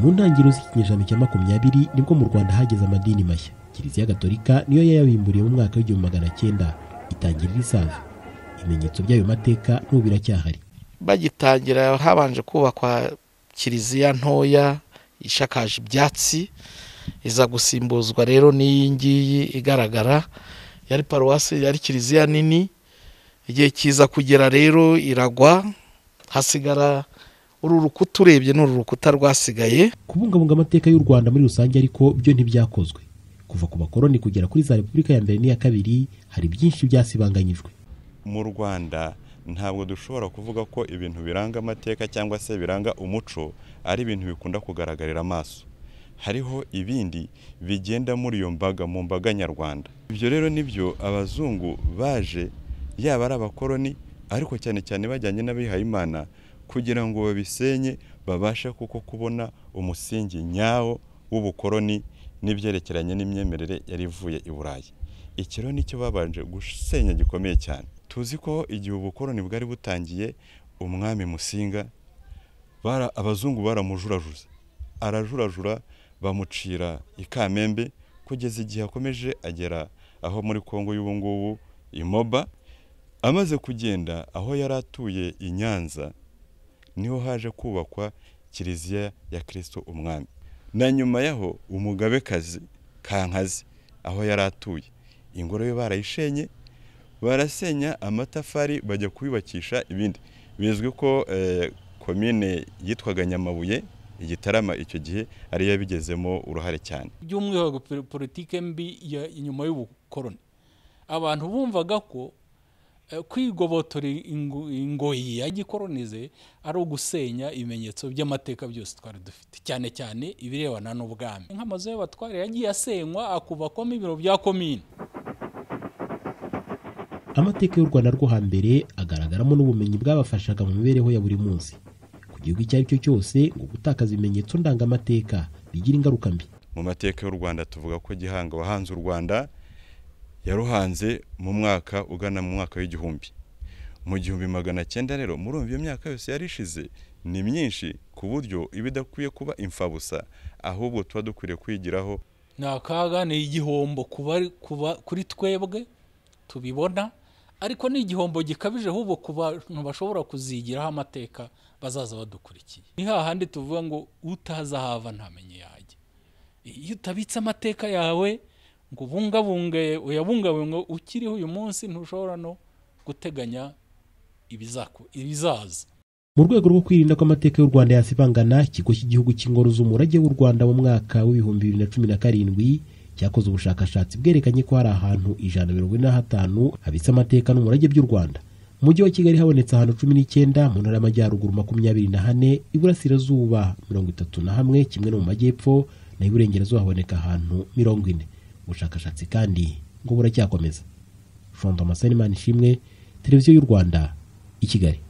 mu ntangiriro z'ikinyejana cya 20 nibwo mu Rwanda hageze amadini mashya. Kiliziya Gatolika niyo yayabimburiye mu mwaka w'1900 itangira isaza. Ibimenyetso by'ayo mateka n'ubu biracyahari. Bagitangira habanje kubakwa kiliziya ntoya ishakaje ibyatsi, iza gusimbuzwa rero n'iyi ngiyi igaragara yari paruwasi, yari kiliziya nini. Igihe kiza kugera rero iragwa, hasigara uru rukuta urebye n'uru rukuta rwasigaye. Kubungabunga amateka y'u Rwanda muri rusange ariko byo ntibyakozwe. Kuva ku bakoroni kugera kuri za Repubulika ya mbere n'iya kabiri hari byinshi byasibanganyijwe. Mu Rwanda ntabwo dushobora kuvuga ko ibintu biranga amateka cyangwa se biranga umuco ari ibintu bikunda kugaragarira amaso. Hariho ibindi bigenda muri iyo mbaga, mu mbaga nyarwanda. Ibyo rero nibyo abazungu baje, yaba ari abakoroni ariko cyane cyane bajyanye n'abihaye Imana, kugira ngo babisenye babashe kuko kubona umusingi nyawo w'ubukoroni n'ibyerekeranye n'imyemerere yari ivuye i Burayi. Ikiro nicyo babanje gusenya gikomeye cyane. Tuzi ko igihe ubukoroni bwari butangiye, umwami Musinga abazungu baramujurajuza, arajurajura, bamucira i Kamembe kugeza igihe akomeje agera aho muri Kongo y'ubu ngubu i Moba. Amaze kugenda aho yari atuye i Nyanza, niho haje kubakwa kiliziya ya Kristo umwami. Na nyuma yaho umugabekazi Kankazi aho yari atuye, ingoro yo barayishenye, barasenya amatafari bajya kubibakisha ibindi. Bizwi ko komine yitwaga Nyamabuye, Igitarama icyo gihe ari yabigezemo uruhare cyane. By'umwihariko politike mbi inyuma y'ubukoroni, abantu bumvaga ko kwigobotora ingoyi ya gikoronize ari ugusenya ibimenyetso by'amateka byose twari dufite, cyane cyane ibirebana n'ubwami. Nk'amazu y'abatware yagiye asenywa akubakwamo ibiro bya komine. Amateka y'u Rwanda rwo hambere agaragaramo n'ubumenyi bwabafashaga mu mibereho ya buri munsi. Ku gihugu icyo ari cyo cyose ngo gutakaza ibimenyetso ndangamateka bigira ingaruka mbi. Mu mateka y'u Rwanda tuvuga ko Gihanga wahanze u Rwanda yaruhanze mu mwaka ugana mu mwaka w'igihumbi. Mu 1900 rero murumva iyo myaka yose yarishize ni myinshi ku buryo ibidakwiye kuba imfabusa, ahubwo tuba dukwiriye kwigiraho. Nakaga ni igihombo kuba kuri twebwe tubibona, ariko ni igihombo gikabije ahubwo kuba bashobora kuzigiraho amateka bazaza badukurikiye. Ni hahandi tuvuga ngo utazahava ntamenye yajye. Iyo utabitse amateka yawe ngo bungabunge uyabungabunge ukiriho uyu munsi, ntushobora no guteganya ibizaza. Mu rwego rwo kwirinda ko amateka y'u Rwanda yasibangana, ikigo cy'igihugu cy'ingoro z'umurage w'u Rwanda mu mwaka w'2017 cyakoze ubushakashatsi bwerekanye ko hari ahantu 145 habitse amateka n'umurage by'u Rwanda. Mu mujyi wa Kigali habonetse ahantu 19, mu ntara y'Amajyaruguru 24, iburasirazuba 31, kimwe no mu majyepfo na iburengerazuba haboneka ahantu 40. Ubushakashatsi kandi ngo buracyakomeza. Fronto Amaseni Manishimwe, Televiziyo y'u Rwanda i Kigali.